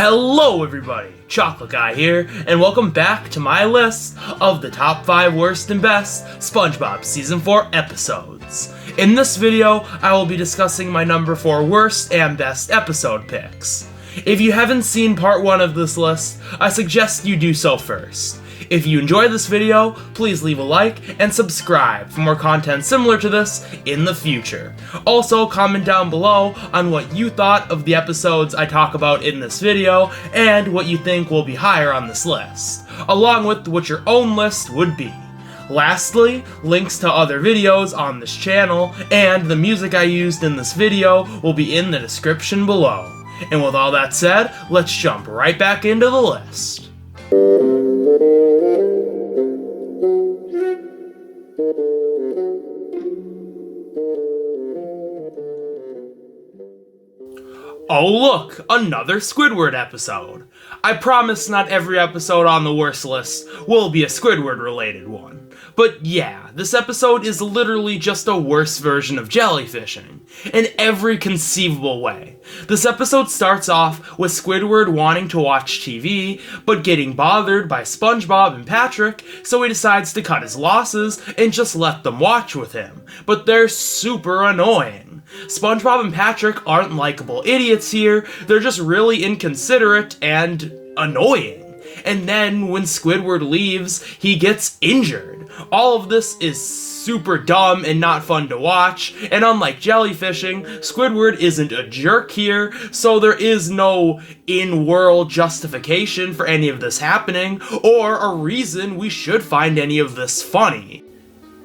Hello everybody, Chocolate Guy here, and welcome back to my list of the top 5 worst and best SpongeBob Season 4 episodes. In this video, I will be discussing my number 4 worst and best episode picks. If you haven't seen part 1 of this list, I suggest you do so first. If you enjoyed this video, please leave a like and subscribe for more content similar to this in the future. Also, comment down below on what you thought of the episodes I talk about in this video and what you think will be higher on this list, along with what your own list would be. Lastly, links to other videos on this channel and the music I used in this video will be in the description below. And with all that said, let's jump right back into the list. Oh look, another Squidward episode. I promise not every episode on the worst list will be a Squidward related one. But yeah, this episode is literally just a worse version of jellyfishing, in every conceivable way. This episode starts off with Squidward wanting to watch TV, but getting bothered by SpongeBob and Patrick, so he decides to cut his losses and just let them watch with him. But they're super annoying. SpongeBob and Patrick aren't likable idiots here, they're just really inconsiderate and annoying. And then when Squidward leaves, he gets injured. All of this is super dumb and not fun to watch, and unlike jellyfishing, Squidward isn't a jerk here, so there is no in-world justification for any of this happening, or a reason we should find any of this funny.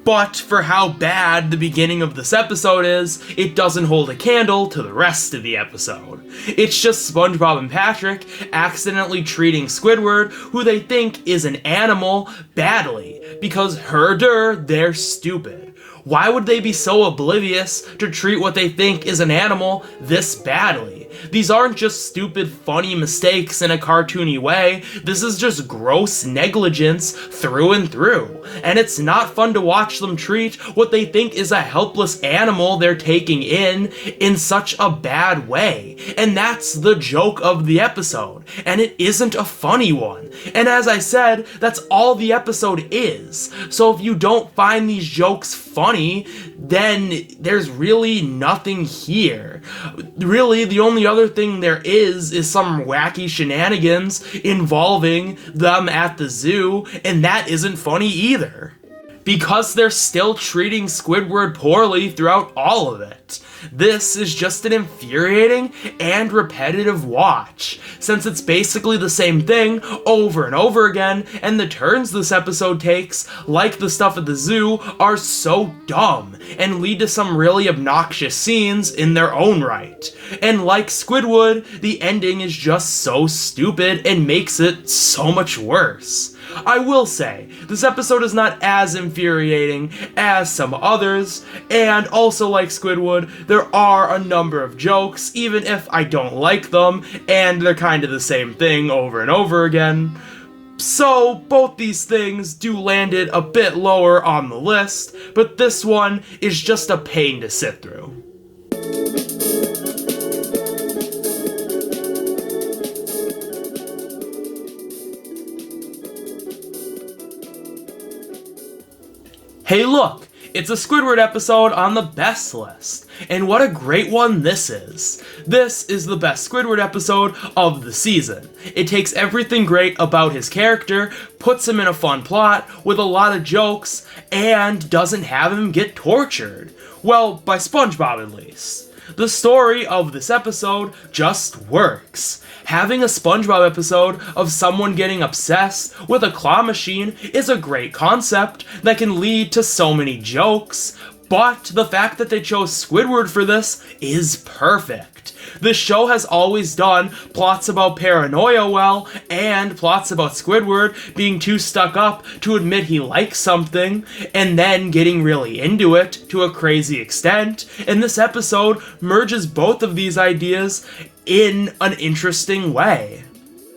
But for how bad the beginning of this episode is, it doesn't hold a candle to the rest of the episode. It's just SpongeBob and Patrick accidentally treating Squidward, who they think is an animal, badly, because they're stupid. Why would they be so oblivious to treat what they think is an animal this badly? These aren't just stupid, funny mistakes in a cartoony way, this is just gross negligence through and through. And it's not fun to watch them treat what they think is a helpless animal they're taking in such a bad way. And that's the joke of the episode. And it isn't a funny one. And as I said, that's all the episode is. So if you don't find these jokes funny, then there's really nothing here. Really, the only other thing there is some wacky shenanigans involving them at the zoo, and that isn't funny either. Because they're still treating Squidward poorly throughout all of it. This is just an infuriating and repetitive watch, since it's basically the same thing over and over again, and the turns this episode takes, like the stuff at the zoo, are so dumb, and lead to some really obnoxious scenes in their own right. And like Squidward, the ending is just so stupid and makes it so much worse. I will say, this episode is not as infuriating as some others, and also like Squidward, there are a number of jokes, even if I don't like them, and they're kind of the same thing over and over again. So, both these things do land it a bit lower on the list, but this one is just a pain to sit through. Hey look, it's a Squidward episode on the best list, and what a great one this is. This is the best Squidward episode of the season. It takes everything great about his character, puts him in a fun plot with a lot of jokes, and doesn't have him get tortured. Well, by SpongeBob at least. The story of this episode just works. Having a SpongeBob episode of someone getting obsessed with a claw machine is a great concept that can lead to so many jokes, but the fact that they chose Squidward for this is perfect. The show has always done plots about paranoia well, and plots about Squidward being too stuck up to admit he likes something, and then getting really into it to a crazy extent, and this episode merges both of these ideas in an interesting way.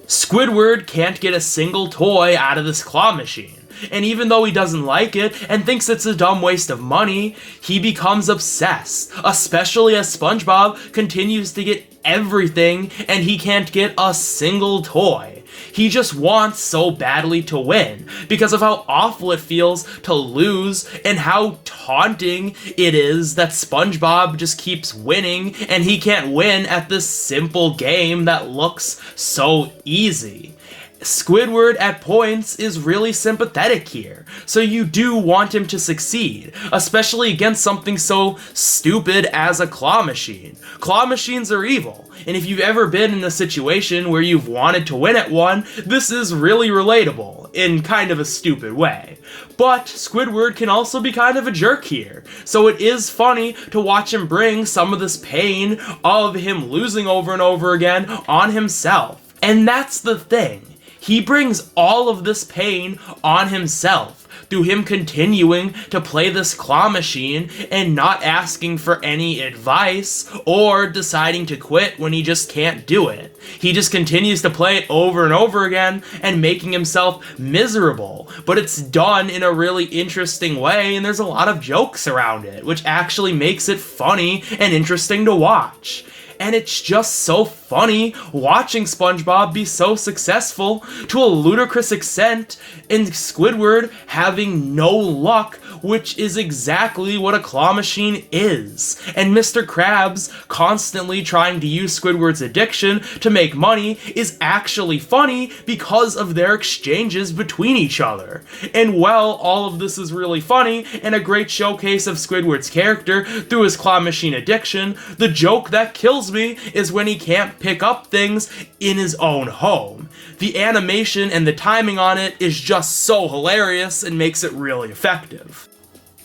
Squidward can't get a single toy out of this claw machine, and even though he doesn't like it and thinks it's a dumb waste of money, he becomes obsessed, especially as SpongeBob continues to get everything and he can't get a single toy. He just wants so badly to win because of how awful it feels to lose and how taunting it is that SpongeBob just keeps winning and he can't win at this simple game that looks so easy. Squidward at points is really sympathetic here, so you do want him to succeed, especially against something so stupid as a claw machine. Claw machines are evil, and if you've ever been in a situation where you've wanted to win at one, this is really relatable, in kind of a stupid way. But Squidward can also be kind of a jerk here, so it is funny to watch him bring some of this pain of him losing over and over again on himself. And that's the thing. He brings all of this pain on himself through him continuing to play this claw machine and not asking for any advice or deciding to quit when he just can't do it. He just continues to play it over and over again and making himself miserable, but it's done in a really interesting way and there's a lot of jokes around it, which actually makes it funny and interesting to watch. And it's just so funny watching SpongeBob be so successful to a ludicrous extent and Squidward having no luck, which is exactly what a claw machine is. And Mr. Krabs constantly trying to use Squidward's addiction to make money is actually funny because of their exchanges between each other. And while all of this is really funny and a great showcase of Squidward's character through his claw machine addiction, the joke that kills me is when he can't pick up things in his own home. The animation and the timing on it is just so hilarious and makes it really effective.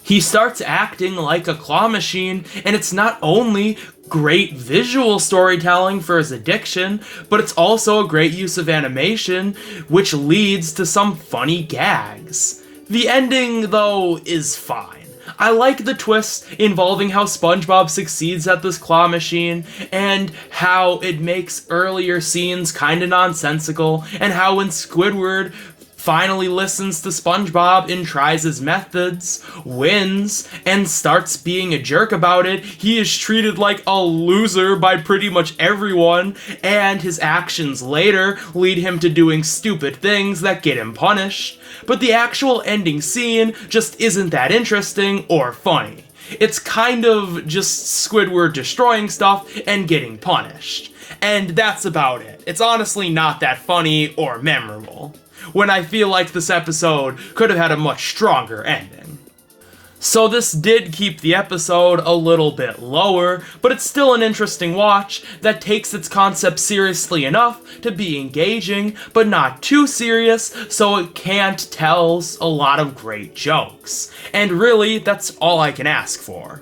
He starts acting like a claw machine, and it's not only great visual storytelling for his addiction, but it's also a great use of animation, which leads to some funny gags. The ending, though, is fine. I like the twist involving how SpongeBob succeeds at this claw machine, and how it makes earlier scenes kinda nonsensical, and how when Squidward finally listens to SpongeBob and tries his methods, wins, and starts being a jerk about it, he is treated like a loser by pretty much everyone, and his actions later lead him to doing stupid things that get him punished. But the actual ending scene just isn't that interesting or funny. It's kind of just Squidward destroying stuff and getting punished. And that's about it. It's honestly not that funny or memorable, when I feel like this episode could have had a much stronger ending. So this did keep the episode a little bit lower, but it's still an interesting watch that takes its concept seriously enough to be engaging, but not too serious, so it can't tell a lot of great jokes. And really, that's all I can ask for.